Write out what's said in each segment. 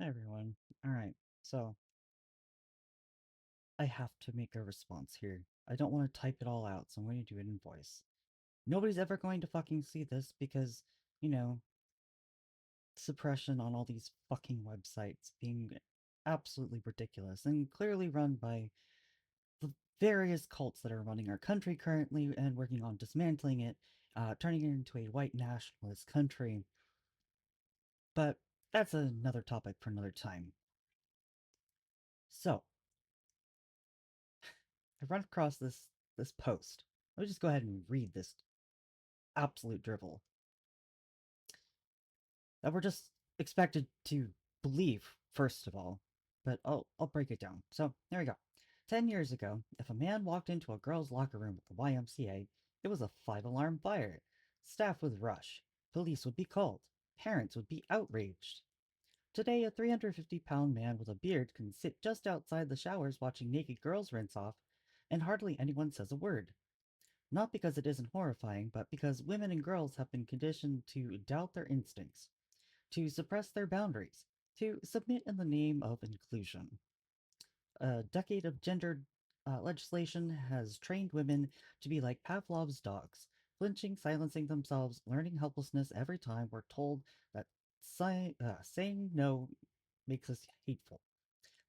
Hey everyone. All right. So I have to make a response here. I don't want to type it all out, so I'm going to do it in voice. Nobody's ever going to fucking see this because, you know, suppression on all these fucking websites being absolutely ridiculous and clearly run by the various cults that are running our country currently and working on dismantling it, turning it into a white nationalist country. But that's another topic for another time. So, I run across this post. Let me just go ahead and read this absolute drivel that we're just expected to believe, first of all. But I'll break it down. So there we go. 10 years ago, if a man walked into a girl's locker room at the YMCA, it was a five-alarm fire. Staff would rush, police would be called, parents would be outraged. Today, a 350-pound man with a beard can sit just outside the showers watching naked girls rinse off, and hardly anyone says a word. Not because it isn't horrifying, but because women and girls have been conditioned to doubt their instincts, to suppress their boundaries, to submit in the name of inclusion. A decade of gendered legislation has trained women to be like Pavlov's dogs, flinching, silencing themselves, learning helplessness every time we're told that saying no makes us hateful.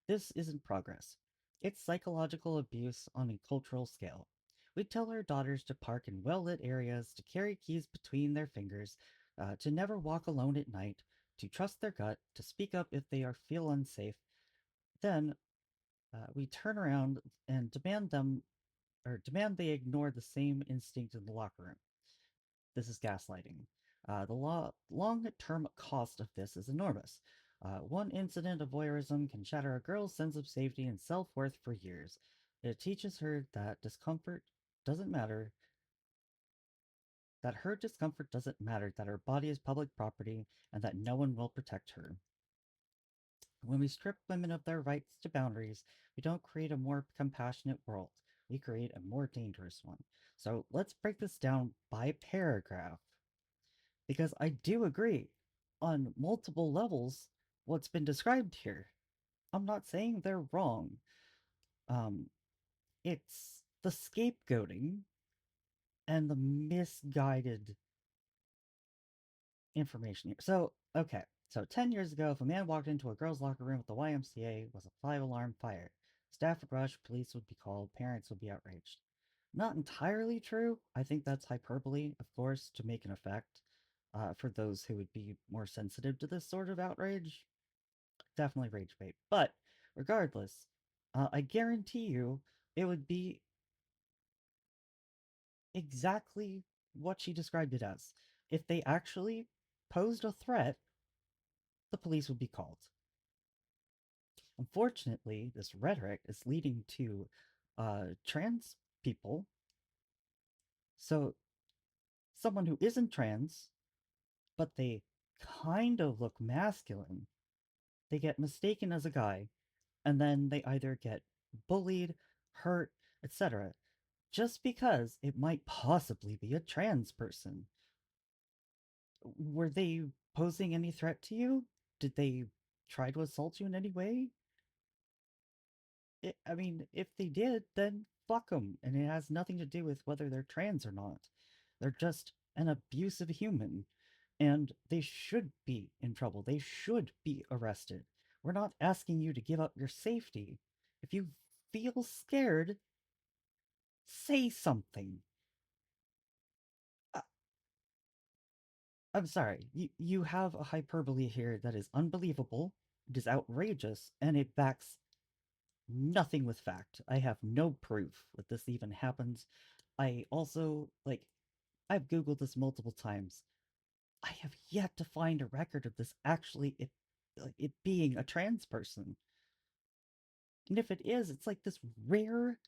This isn't progress. It's psychological abuse on a cultural scale. We tell our daughters to park in well lit areas, to carry keys between their fingers, to never walk alone at night, to trust their gut, to speak up if they feel unsafe. Then we turn around and demand they ignore the same instinct in the locker room. This is gaslighting. The long-term cost of this is enormous. One incident of voyeurism can shatter a girl's sense of safety and self-worth for years. It teaches her that discomfort doesn't matter, that her discomfort doesn't matter, that her body is public property, and that no one will protect her. When we strip women of their rights to boundaries, we don't create a more compassionate world. We create a more dangerous one. So let's break this down by paragraph. Because I do agree on multiple levels what's been described here. I'm not saying they're wrong. Um, it's the scapegoating and the misguided information here. So, okay. So 10 years ago, if a man walked into a girl's locker room at the YMCA, it was a five-alarm fire. Staff would rush, police would be called, parents would be outraged. Not entirely true. I think that's hyperbole, of course, to make an effect. For those who would be more sensitive to this sort of outrage, definitely rage bait. But regardless, I guarantee you it would be exactly what she described it as. If they actually posed a threat, the police would be called. Unfortunately, this rhetoric is leading to trans people. So, someone who isn't trans, but they kind of look masculine, they get mistaken as a guy, and then they either get bullied, hurt, etc., just because it might possibly be a trans person. Were they posing any threat to you? Did they try to assault you in any way? I mean, if they did, then fuck them, and it has nothing to do with whether they're trans or not. They're just an abusive human, and they should be in trouble. They should be arrested. We're not asking you to give up your safety. If you feel scared, say something. Uh, I'm sorry, you have a hyperbole here that is unbelievable, it is outrageous, and it backs nothing with fact. I have no proof that this even happens. I also, like, I've Googled this multiple times. I have yet to find a record of this actually it being a trans person. And if it is, it's like this rare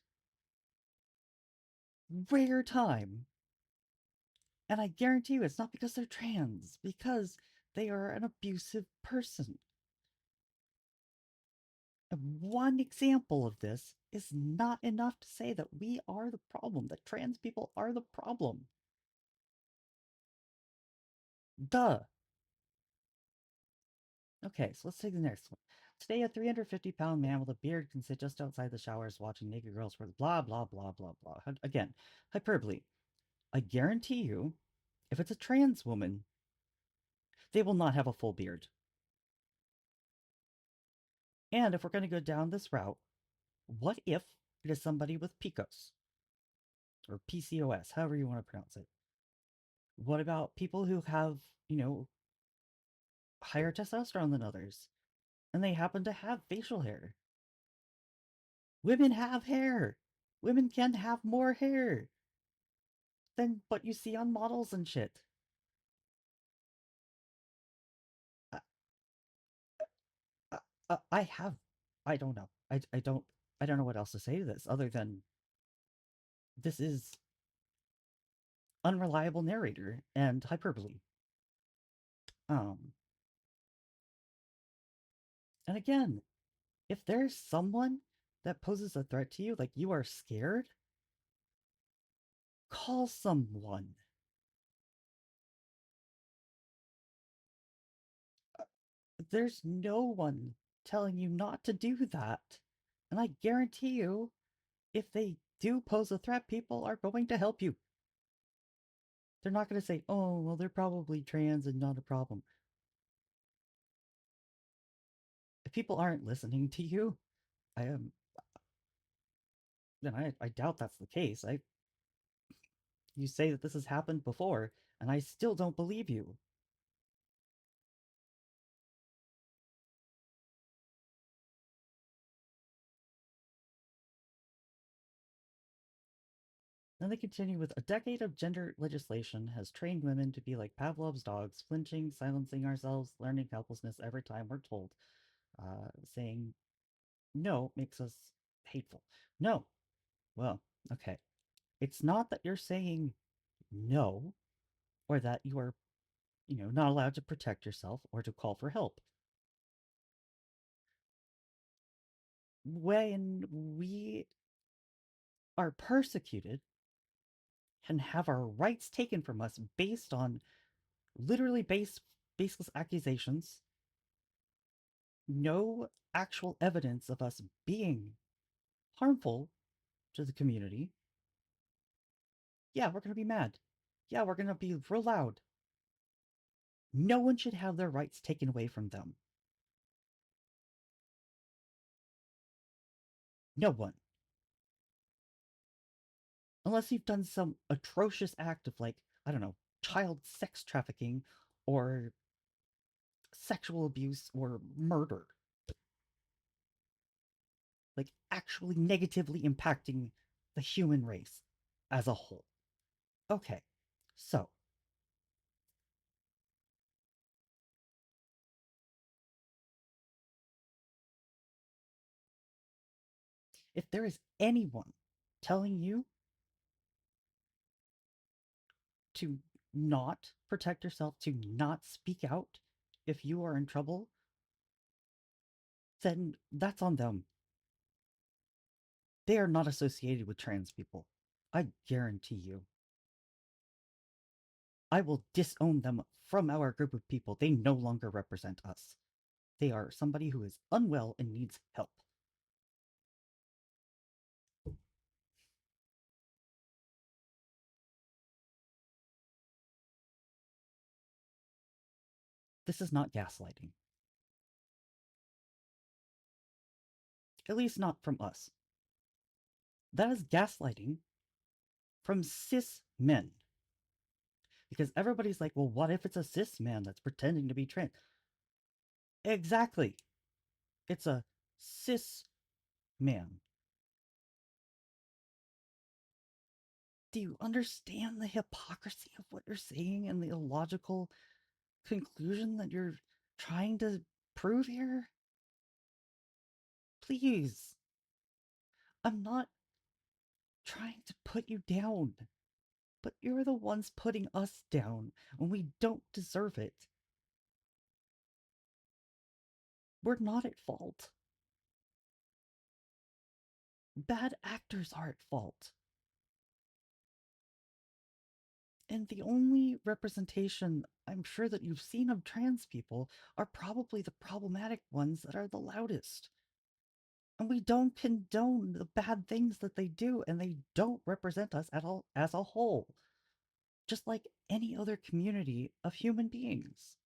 time. And I guarantee you it's not because they're trans, because they are an abusive person. And one example of this is not enough to say that we are the problem, that trans people are the problem. Duh. Okay, so let's take the next one. Today, a 350-pound man with a beard can sit just outside the showers watching naked girls for blah, blah, blah, blah, blah. Again, hyperbole. I guarantee you, if it's a trans woman, they will not have a full beard. And if we're going to go down this route, what if it is somebody with PCOS or PCOS, however you want to pronounce it? What about people who have, you know, higher testosterone than others and they happen to have facial hair? Women have hair. Women can have more hair than what you see on models and shit. I, I have, I don't know. I don't know what else to say to this other than this is unreliable narrator and hyperbole. Um, and again, if there's someone that poses a threat to you, like you are scared, call someone. There's no one telling you not to do that. And I guarantee you, if they do pose a threat, people are going to help you. They're not going to say, oh, well, they're probably trans and not a problem. If people aren't listening to you, I am, then I doubt that's the case. You say that this has happened before, and I still don't believe you. Then they continue with a decade of gender legislation has trained women to be like Pavlov's dogs, flinching, silencing ourselves, learning helplessness every time we're told, saying no makes us hateful. No. Well, okay. It's not that you're saying no or that you are, not allowed to protect yourself or to call for help. When we are persecuted and have our rights taken from us based on literally baseless accusations, no actual evidence of us being harmful to the community, yeah, we're going to be mad. Yeah, we're going to be real loud. No one should have their rights taken away from them. No one. Unless you've done some atrocious act of, like, I don't know, child sex trafficking or sexual abuse or murder. Like, actually negatively impacting the human race as a whole. Okay, so if there is anyone telling you to not protect yourself, to not speak out if you are in trouble, then that's on them. They are not associated with trans people. I guarantee you. I will disown them from our group of people. They no longer represent us. They are somebody who is unwell and needs help. This is not gaslighting. At least not from us. That is gaslighting from cis men. Because everybody's like, well, what if it's a cis man that's pretending to be trans? Exactly. It's a cis man. Do you understand the hypocrisy of what you're saying and the illogical conclusion that you're trying to prove here? Please. I'm not trying to put you down, but you're the ones putting us down when we don't deserve it. We're not at fault. Bad actors are at fault. And the only representation I'm sure that you've seen of trans people are probably the problematic ones that are the loudest. And we don't condone the bad things that they do, and they don't represent us at all as a whole, just like any other community of human beings.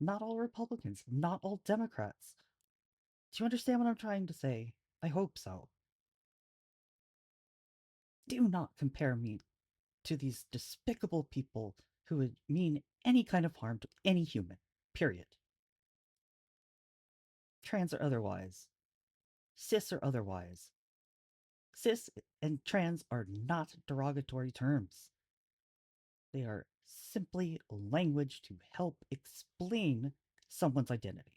Not all Republicans, not all Democrats. Do you understand what I'm trying to say? I hope so. Do not compare me to these despicable people who would mean any kind of harm to any human, period. Trans or otherwise, cis or otherwise. Cis and trans are not derogatory terms. They are simply language to help explain someone's identity.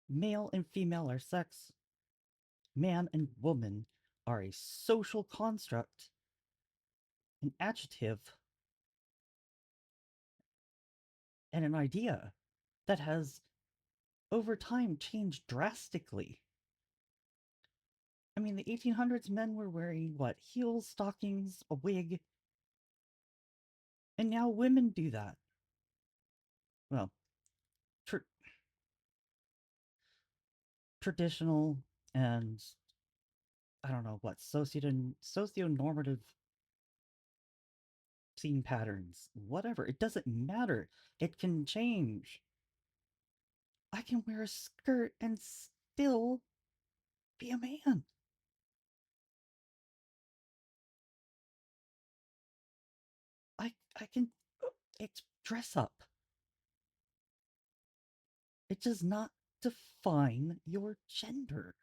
Male and female are sex. Man and woman are a social construct, an adjective, and an idea that has over time changed drastically. I mean, the 1800s men were wearing what? Heels, stockings, a wig, and now women do that. Well, tr- traditional and I don't know what socio-normative scene patterns, whatever. It doesn't matter. It can change. I can wear a skirt and still be a man. I can it's dress up. It does not define your gender.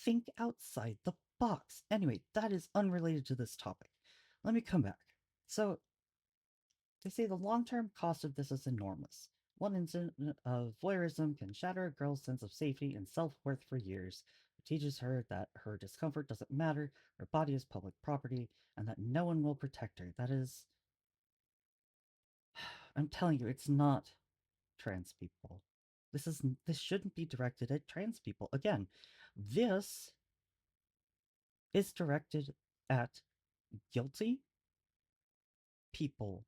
Think outside the box. Anyway, that is unrelated to this topic. Let me come back. So, they say the long term cost of this is enormous. One incident of voyeurism can shatter a girl's sense of safety and self worth for years. It teaches her that her discomfort doesn't matter, her body is public property, and that no one will protect her. That is. I'm telling you, it's not trans people. This shouldn't be directed at trans people. Again, this is directed at guilty people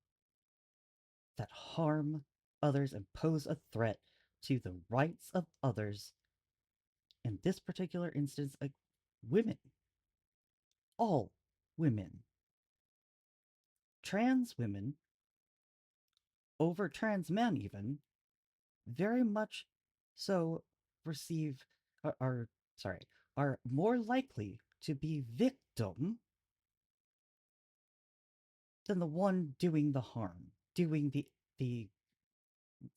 that harm others and pose a threat to the rights of others. In this particular instance, women, all women, trans women over trans men, even very much so receive are sorry are more likely to be victim than the one doing the harm, doing the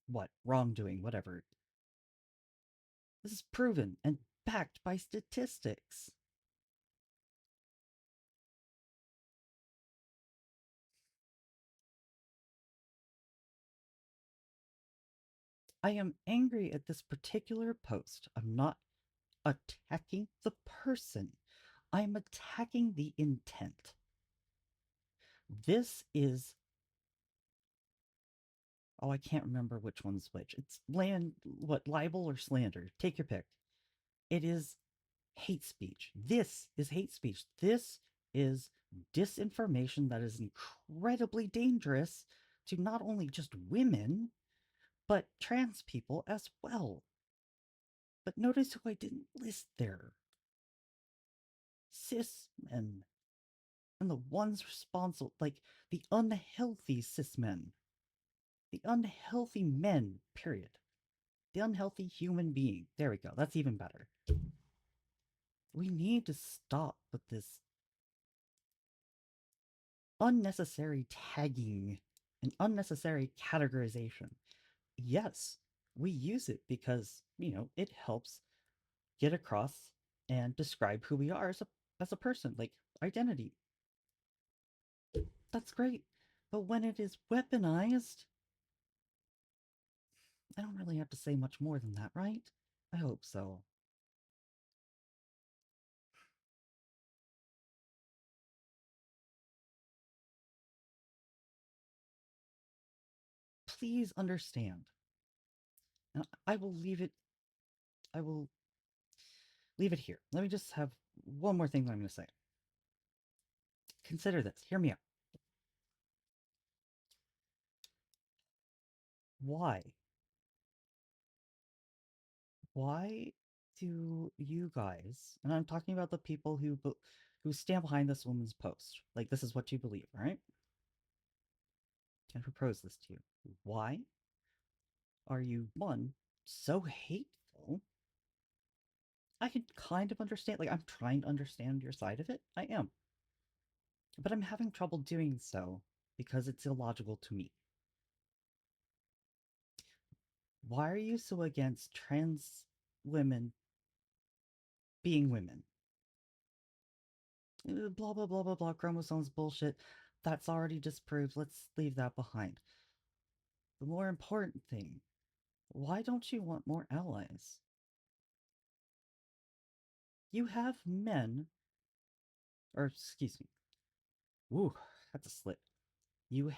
what wrongdoing, whatever. This is proven and backed by statistics. I am angry at this particular post. I'm not attacking the person. I'm attacking the intent. This is oh, I can't remember which one's which. It's libel or slander. Take your pick. It is hate speech. This is hate speech. This is disinformation that is incredibly dangerous to not only just women, but trans people as well. But notice who I didn't list there. Cis men. And the ones responsible, like the unhealthy cis men. The unhealthy men, period. The unhealthy human being. There we go. That's even better. We need to stop with this unnecessary tagging and unnecessary categorization. Yes, we use it because, it helps get across and describe who we are as a person, like identity. That's great. But when it is weaponized, I don't really have to say much more than that, right? I hope so. Please understand. And I will leave it here. Let me just have one more thing that I'm going to say. Consider this. Hear me out. Why? Why do you guys, and I'm talking about the people who stand behind this woman's post, like this is what you believe, all right? I propose this to you. Why are you, one, so hateful? I can kind of understand, like, I'm trying to understand your side of it. I am. But I'm having trouble doing so because it's illogical to me. Why are you so against trans women being women? Blah, blah, blah, blah, blah, chromosomes bullshit. That's already disproved. Let's leave that behind. The more important thing, why don't you want more allies? You have men, or excuse me, woo, that's a slip. You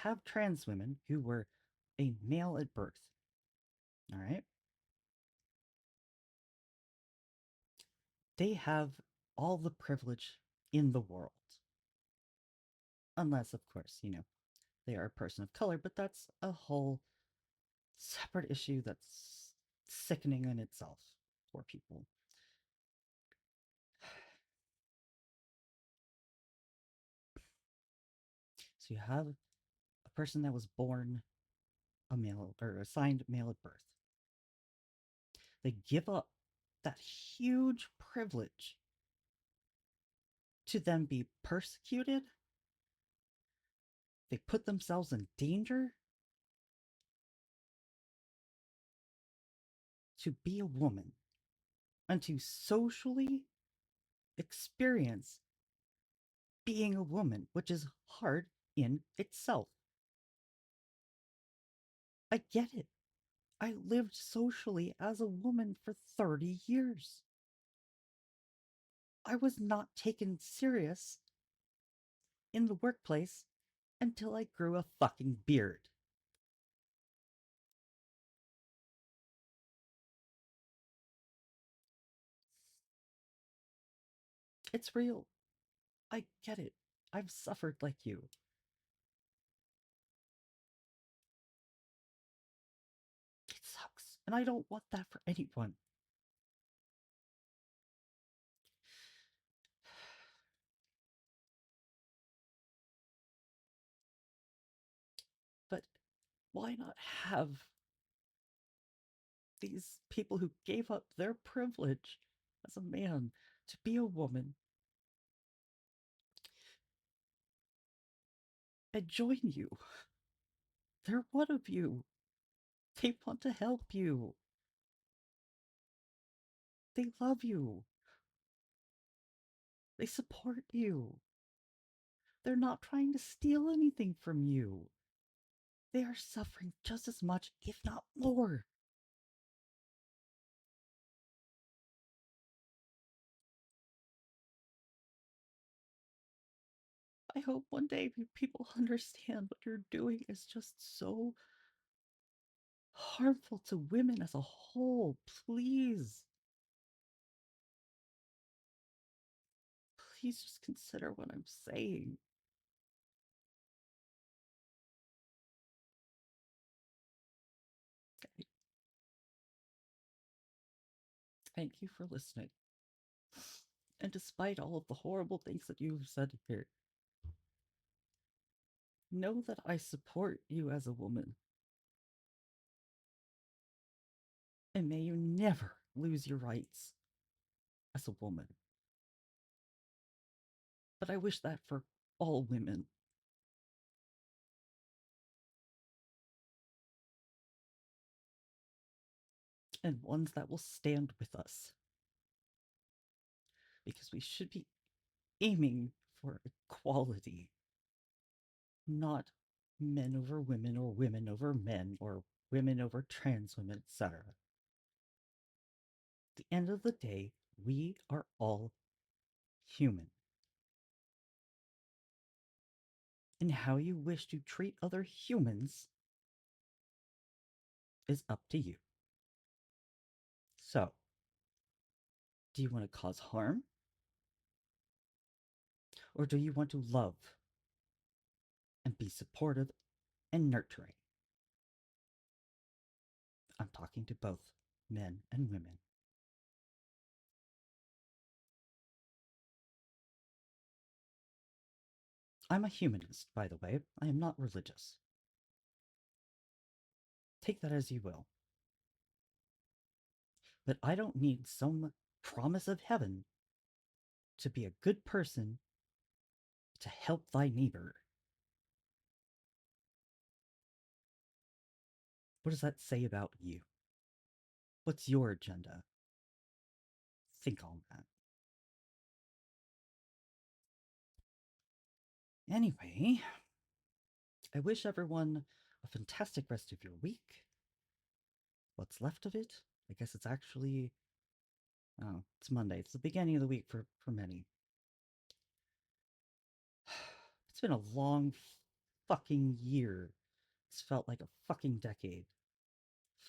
have trans women who were a male at birth. All right? They have all the privilege in the world. Unless, of course, they are a person of color, but that's a whole separate issue that's sickening in itself. Poor people. So you have a person that was born a male or assigned male at birth. They give up that huge privilege to then be persecuted. They put themselves in danger to be a woman and to socially experience being a woman, which is hard in itself. I get it. I lived socially as a woman for 30 years. I was not taken serious in the workplace until I grew a fucking beard. It's real. I get it. I've suffered like you. It sucks, and I don't want that for anyone. But why not have these people who gave up their privilege as a man to be a woman and join you? They're one of you. They want to help you. They love you. They support you. They're not trying to steal anything from you. They are suffering just as much, if not more. I hope one day people understand what you're doing is just so harmful to women as a whole. Please, please just consider what I'm saying. Okay. Thank you for listening. And despite all of the horrible things that you've said here, know that I support you as a woman. And may you never lose your rights as a woman. But I wish that for all women. And ones that will stand with us. Because we should be aiming for equality, not men over women or women over men or women over trans women, etc. At the end of the day, we are all human. And how you wish to treat other humans is up to you. So, Do you want to cause harm? Or do you want to love and be supportive and nurturing? I'm talking to both men and women. I'm a humanist, by the way. I am not religious. Take that as you will. But I don't need some promise of heaven to be a good person to help thy neighbor. What does that say about you? What's your agenda? Think on that. Anyway, I wish everyone a fantastic rest of your week. What's left of it? I guess it's actually, oh, it's Monday. It's the beginning of the week for many. It's been a long fucking year. It's felt like a fucking decade.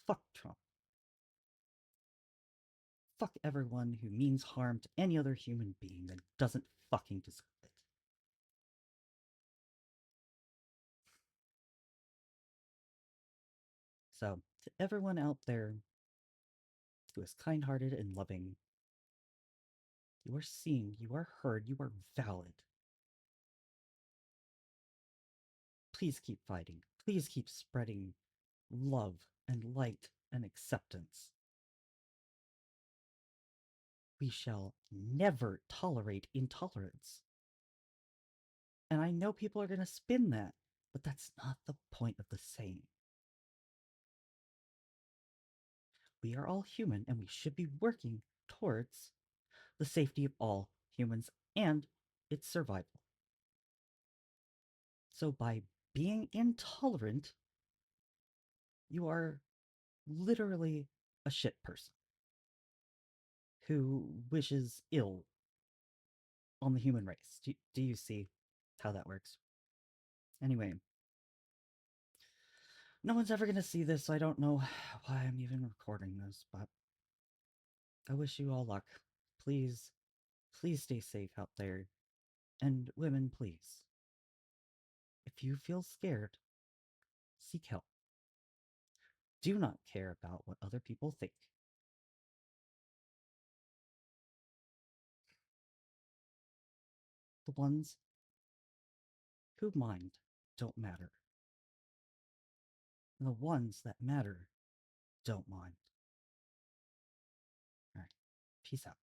Fuck Trump. Fuck everyone who means harm to any other human being that doesn't fucking deserve it. So, to everyone out there who is kind hearted and loving, you are seen, you are heard, you are valid. Please keep fighting. Please keep spreading love and light and acceptance. We shall never tolerate intolerance. And I know people are going to spin that, but that's not the point of the saying. We are all human and we should be working towards the safety of all humans and its survival. So by being intolerant, you are literally a shit person who wishes ill on the human race. Do you see how that works? Anyway, no one's ever going to see this, so I don't know why I'm even recording this, but I wish you all luck. Please, please stay safe out there. And women, please, if you feel scared, seek help. Do not care about what other people think. The ones who mind don't matter. And the ones that matter don't mind. All right. Peace out.